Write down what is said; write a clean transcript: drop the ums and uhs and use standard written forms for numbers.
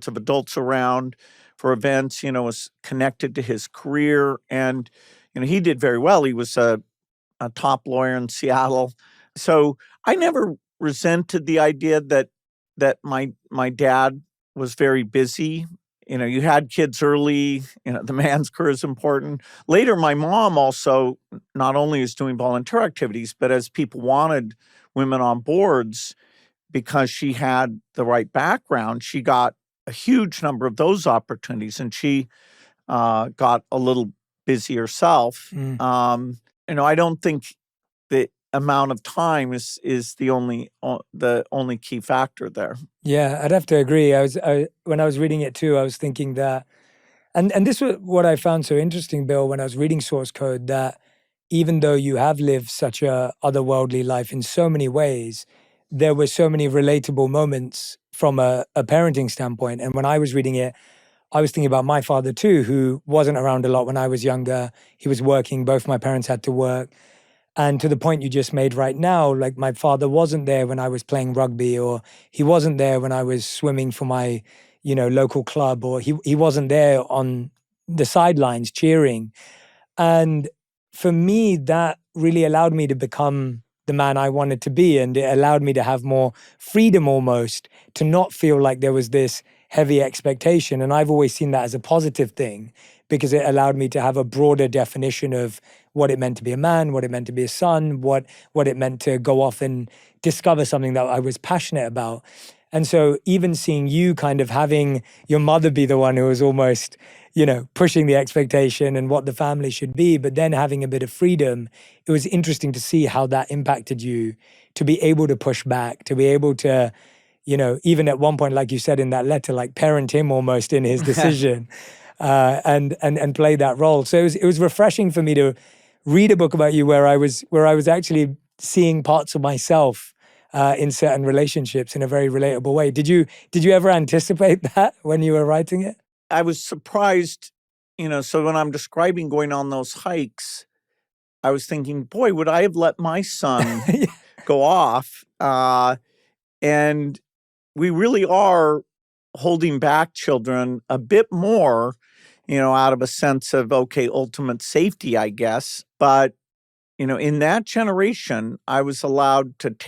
of adults around for events, was connected to his career. And, he did very well. He was a top lawyer in Seattle. So I never resented the idea that my dad was very busy. You had kids early, the man's career is important. Later, my mom also not only is doing volunteer activities, but as people wanted women on boards, because she had the right background, she got a huge number of those opportunities, and she got a little busy herself. I don't think the amount of time is the only key factor there. Yeah, I'd have to agree. When I was reading it too, I was thinking that, and this was what I found so interesting, Bill, when I was reading Source Code, that even though you have lived such a otherworldly life in so many ways, there were so many relatable moments from a parenting standpoint. And when I was reading it, I was thinking about my father too, who wasn't around a lot when I was younger. He was working, both my parents had to work. And to the point you just made right now, like my father wasn't there when I was playing rugby, or he wasn't there when I was swimming for my, local club, or he wasn't there on the sidelines cheering. And for me, that really allowed me to become the man I wanted to be. And it allowed me to have more freedom almost, to not feel like there was this heavy expectation. And I've always seen that as a positive thing, because it allowed me to have a broader definition of what it meant to be a man, what it meant to be a son, what it meant to go off and discover something that I was passionate about. And so even seeing you kind of having your mother be the one who was almost, pushing the expectation and what the family should be, but then having a bit of freedom, it was interesting to see how that impacted you, to be able to push back, to be able to, even at one point, like you said in that letter, like parent him almost in his decision, and play that role. So it was refreshing for me to read a book about you where I was actually seeing parts of myself in certain relationships in a very relatable way. Did you ever anticipate that when you were writing it? I was surprised, so when I'm describing going on those hikes, I was thinking, boy, would I have let my son go off? And we really are holding back children a bit more, out of a sense of, okay, ultimate safety, I guess. But, in that generation, I was allowed to take